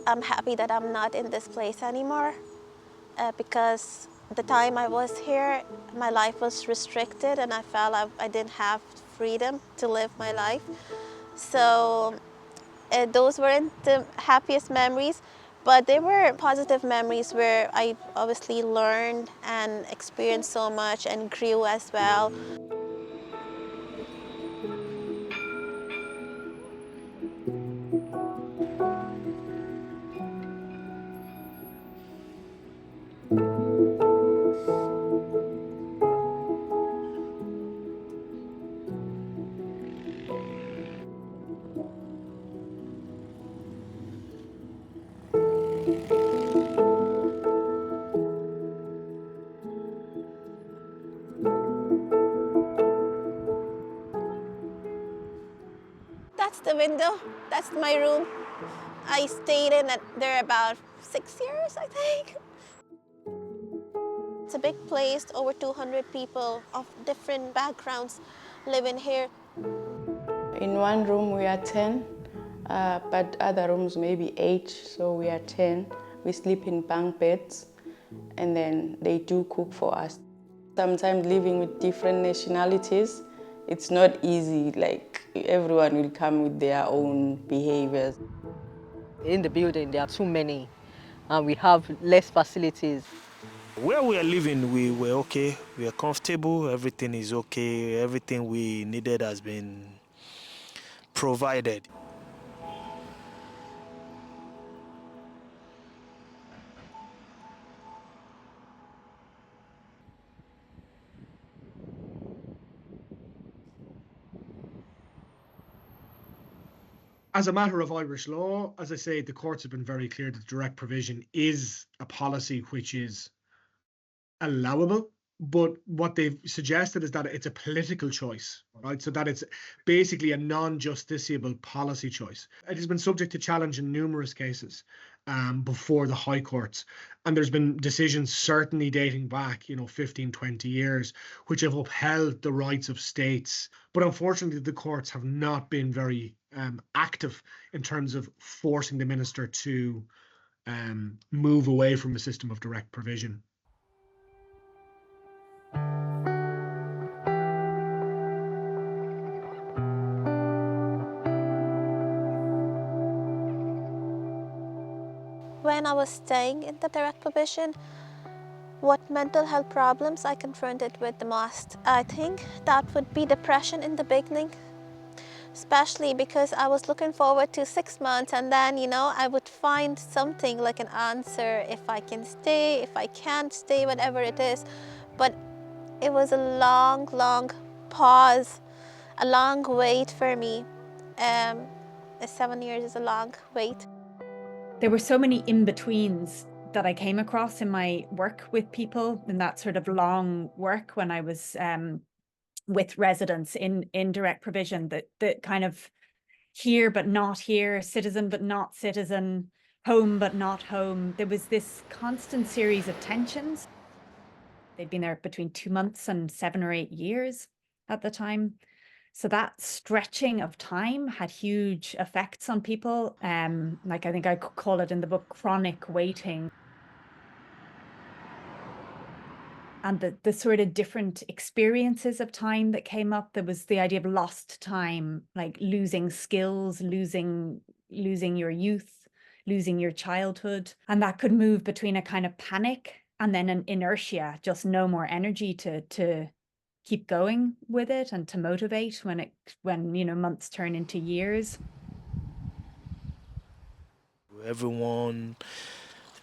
I'm happy that I'm not in this place anymore because the time I was here, my life was restricted and I felt I didn't have freedom to live my life. So those weren't the happiest memories, but they were positive memories where I obviously learned and experienced so much and grew as well. That's the window, that's my room. I stayed in there about 6 years, I think. It's a big place, over 200 people of different backgrounds live in here. In one room we are 10, but other rooms maybe 8, so we are 10. We sleep in bunk beds, and then they do cook for us. Sometimes living with different nationalities, it's not easy, like everyone will come with their own behaviors. In the building, there are too many, and we have less facilities. Where we are living, we were okay. We are comfortable. Everything is okay. Everything we needed has been provided. As a matter of Irish law, as I say, the courts have been very clear that direct provision is a policy which is allowable. But what they've suggested is that it's a political choice, right? So that it's basically a non-justiciable policy choice. It has been subject to challenge in numerous cases before the High Courts. And there's been decisions certainly dating back, 15, 20 years, which have upheld the rights of states. But unfortunately, the courts have not been very active in terms of forcing the minister to move away from a system of direct provision. When I was staying in the direct provision, what mental health problems I confronted with the most, I think that would be depression in the beginning, especially because I was looking forward to 6 months and then, I would find something like an answer if I can stay, if I can't stay, whatever it is. But it was a long, long pause, a long wait for me. 7 years is a long wait. There were so many in-betweens that I came across in my work with people, in that sort of long work when I was with residents in direct provision, that kind of here but not here, citizen but not citizen, home but not home. There was this constant series of tensions. They'd been there between 2 months and 7 or 8 years at the time. So that stretching of time had huge effects on people. Like I think I could call it in the book chronic waiting. And the sort of different experiences of time that came up. There was the idea of lost time, like losing skills, losing your youth, losing your childhood. And that could move between a kind of panic and then an inertia, just no more energy to keep going with it and to motivate when months turn into years. Everyone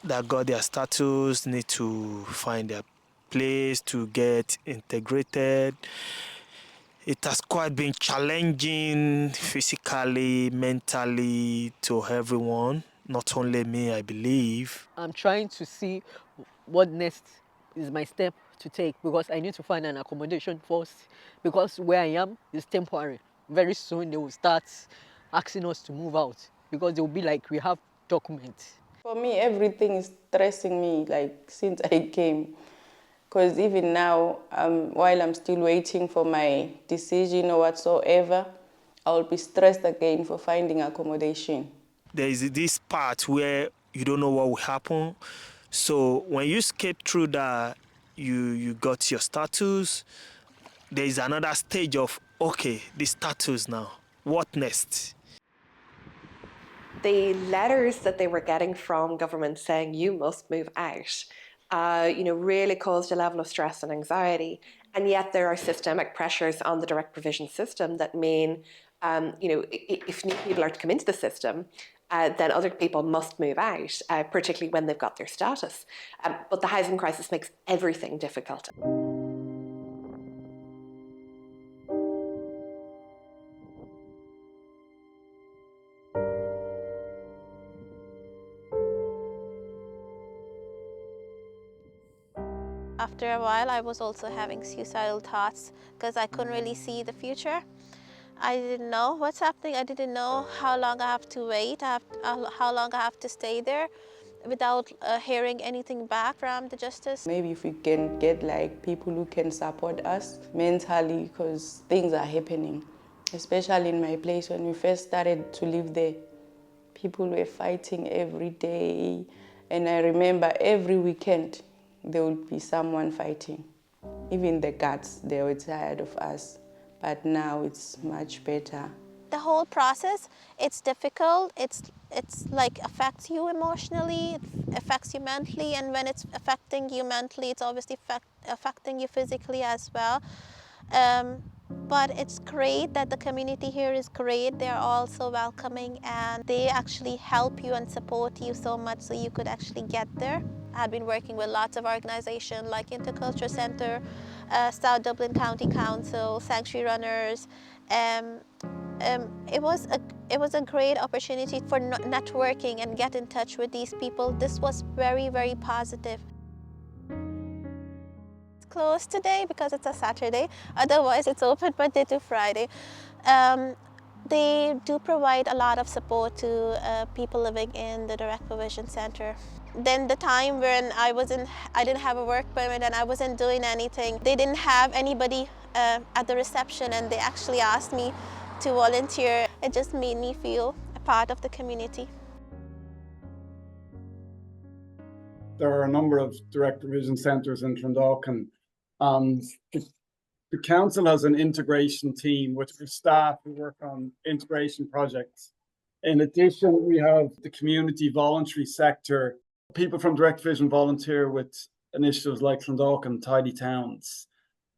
that got their status need to find their place to get integrated. It has quite been challenging physically, mentally to everyone, not only me, I believe. I'm trying to see what next is my step to take, because I need to find an accommodation first, because where I am is temporary. Very soon they will start asking us to move out, because they will be like, we have documents. For me, everything is stressing me, like since I came. Because even now, while I'm still waiting for my decision or whatsoever, I'll be stressed again for finding accommodation. there is this part where you don't know what will happen. So when you skate through that, you got your status. There is another stage of, okay, the status now. What next? The letters that they were getting from government saying you must move out, really caused a level of stress and anxiety. And yet there are systemic pressures on the direct provision system that mean, if new people are to come into the system, then other people must move out, particularly when they've got their status. But the housing crisis makes everything difficult. After a while, I was also having suicidal thoughts because I couldn't really see the future. I didn't know what's happening. I didn't know how long I have to wait, how long I have to stay there without hearing anything back from the justice. Maybe if we can get like people who can support us mentally, because things are happening, especially in my place. When we first started to live there, people were fighting every day, and I remember every weekend there would be someone fighting. Even the guards, they were tired of us, but now it's much better. The whole process, it's difficult. It's like affects you emotionally, it affects you mentally, and when it's affecting you mentally, it's obviously affecting you physically as well. But it's great that the community here is great. They're all so welcoming, and they actually help you and support you so much so you could actually get there. I've been working with lots of organizations like Interculture Centre, South Dublin County Council, Sanctuary Runners. It was a great opportunity for networking and get in touch with these people. This was very, very positive. It's closed today because it's a Saturday. Otherwise, it's open Monday to Friday. They do provide a lot of support to people living in the Direct Provision Centre. Then the time when I didn't have a work permit and I wasn't doing anything, they didn't have anybody at the reception, and they actually asked me to volunteer. It just made me feel a part of the community. There are a number of direct provision centres in Clondalkin, and the council has an integration team with staff who work on integration projects. In addition, we have the community voluntary sector. People from direct provision volunteer with initiatives like Clondalkin Tidy Towns,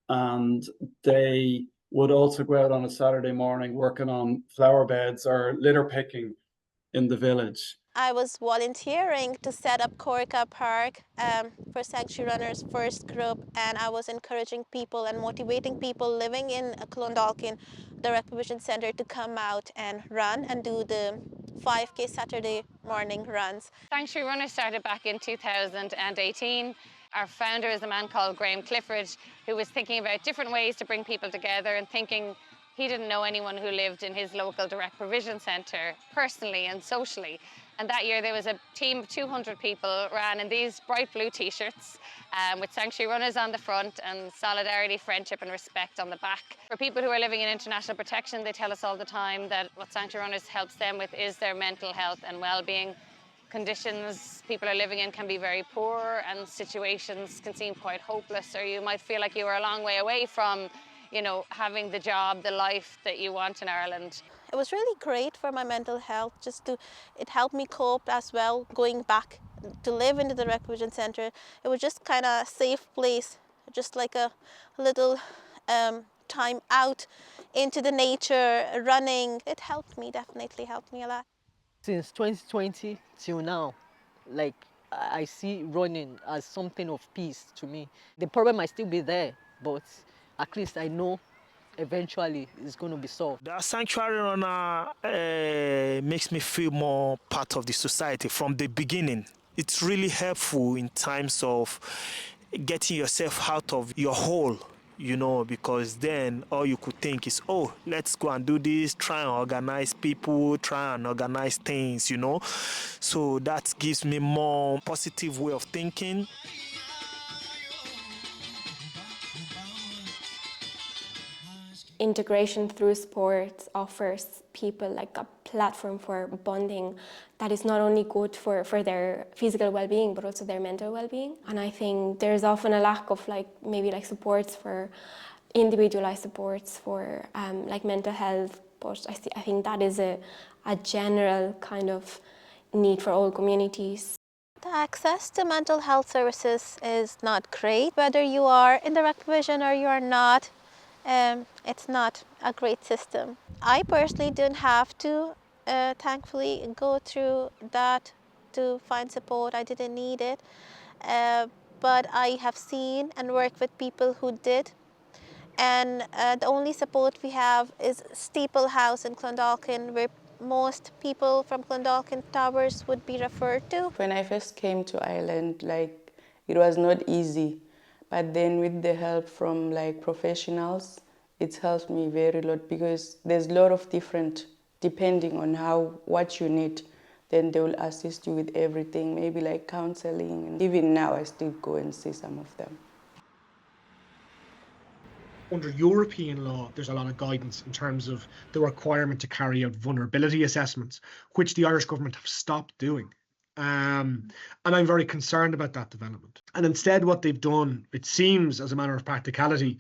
and they would also go out on a Saturday morning working on flower beds or litter picking in the village. I was volunteering to set up Corca Park for Sanctuary Runners First Group, and I was encouraging people and motivating people living in Clondalkin Direct Provision Centre to come out and run and do the 5K Saturday morning runs. Sanctuary Runners started back in 2018. Our founder is a man called Graham Clifford, who was thinking about different ways to bring people together and thinking he didn't know anyone who lived in his local direct provision centre personally and socially. And that year there was a team of 200 people ran in these bright blue t-shirts with Sanctuary Runners on the front and solidarity, friendship and respect on the back. For people who are living in international protection, they tell us all the time that what Sanctuary Runners helps them with is their mental health and well-being. Conditions people are living in can be very poor, and situations can seem quite hopeless, or you might feel like you are a long way away from having the job, the life that you want in Ireland. It was really great for my mental health. It helped me cope as well, going back to live in the Direct Provision Centre. It was just kind of a safe place, just like a little time out into the nature, running. It helped me, definitely helped me a lot. Since 2020 till now, like, I see running as something of peace to me. The problem might still be there, but at least I know eventually it's going to be solved. The sanctuary runner makes me feel more part of the society from the beginning. It's really helpful in times of getting yourself out of your hole, because then all you could think is, oh, let's go and do this, try and organize people, try and organize things, So that gives me more positive way of thinking. Integration through sports offers people like a platform for bonding that is not only good for their physical well-being but also their mental well-being. And I think there's often a lack of maybe supports for individualized supports for like mental health, but I think that is a general kind of need for all communities. The access to mental health services is not great. Whether you are in direct provision or you are not, it's not a great system. I personally didn't have to, thankfully, go through that to find support. I didn't need it. But I have seen and worked with people who did. And the only support we have is Steeple House in Clondalkin, where most people from Clondalkin Towers would be referred to. When I first came to Ireland, it was not easy, but then with the help from professionals, it's helped me very lot, because there's a lot of different, depending on what you need, then they will assist you with everything, maybe counseling, and even now I still go and see some of them. Under European law, there's a lot of guidance in terms of the requirement to carry out vulnerability assessments, which the Irish government have stopped doing. And I'm very concerned about that development. And instead, what they've done, it seems, as a matter of practicality,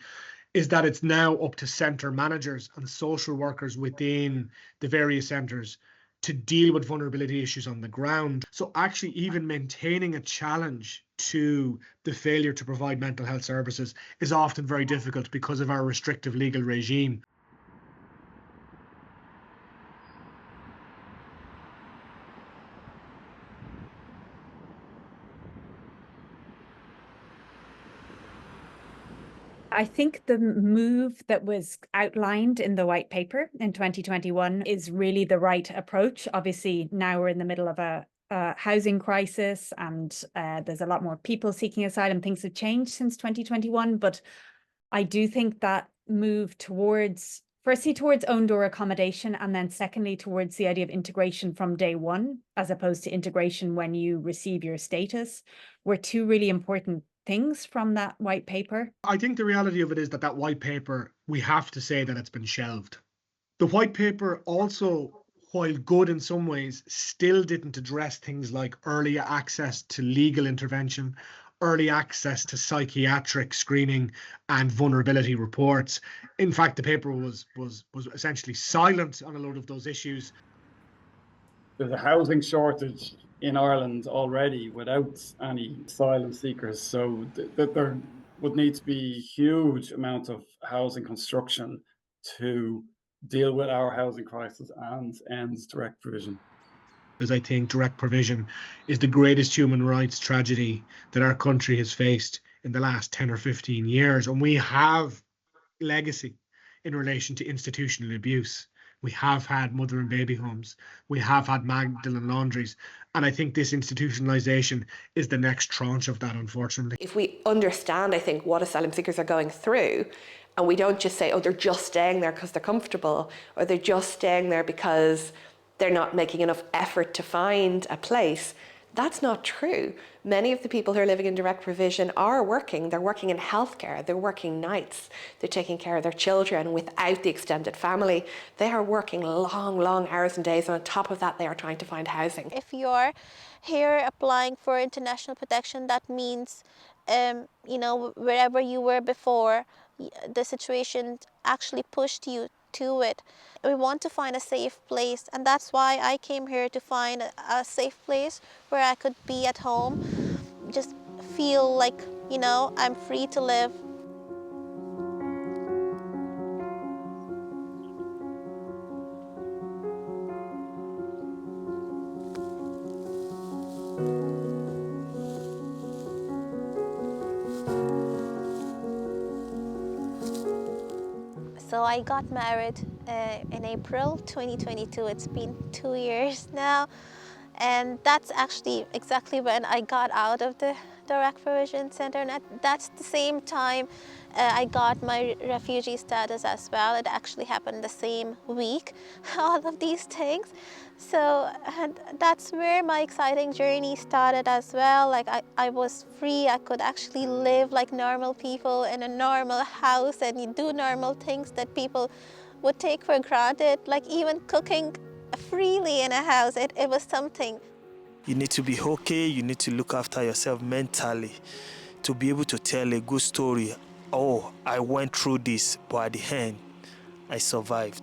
is that it's now up to centre managers and social workers within the various centres to deal with vulnerability issues on the ground. So actually even maintaining a challenge to the failure to provide mental health services is often very difficult because of our restrictive legal regime. I think the move that was outlined in the white paper in 2021 is really the right approach. Obviously, now we're in the middle of a housing crisis, and there's a lot more people seeking asylum. Things have changed since 2021, but I do think that move firstly towards own door accommodation, and then secondly towards the idea of integration from day one, as opposed to integration when you receive your status, were two really important things from that white paper. I think the reality of it is that white paper, we have to say that it's been shelved. The white paper also, while good in some ways, still didn't address things like early access to legal intervention, early access to psychiatric screening and vulnerability reports. In fact, the paper was essentially silent on a lot of those issues. There's a housing shortage in Ireland already without any asylum seekers, so there would need to be huge amount of housing construction to deal with our housing crisis and end direct provision. Because I think direct provision is the greatest human rights tragedy that our country has faced in the last 10 or 15 years. And we have legacy in relation to institutional abuse. We have had mother and baby homes. We have had Magdalene laundries. And I think this institutionalisation is the next tranche of that, unfortunately. If we understand, I think, what asylum seekers are going through, and we don't just say, oh, they're just staying there because they're comfortable, or they're just staying there because they're not making enough effort to find a place, that's not true. Many of the people who are living in direct provision are working. They're working in healthcare. They're working nights. They're taking care of their children without the extended family. They are working long, long hours and days. And on top of that, they are trying to find housing. If you're here applying for international protection, that means, wherever you were before, the situation actually pushed you to it. We want to find a safe place, and that's why I came here, to find a safe place where I could be at home, just feel like, I'm free to live. So I got married in April 2022. It's been 2 years now. And that's actually exactly when I got out of the direct provision center. And that's the same time I got my refugee status as well. It actually happened the same week, all of these things. So and that's where my exciting journey started as well. Like I was free, I could actually live like normal people in a normal house and do normal things that people would take for granted, like even cooking freely in a house. It was something. You need to be okay, you need to look after yourself mentally to be able to tell a good story. Oh, I went through this, but at the end, I survived.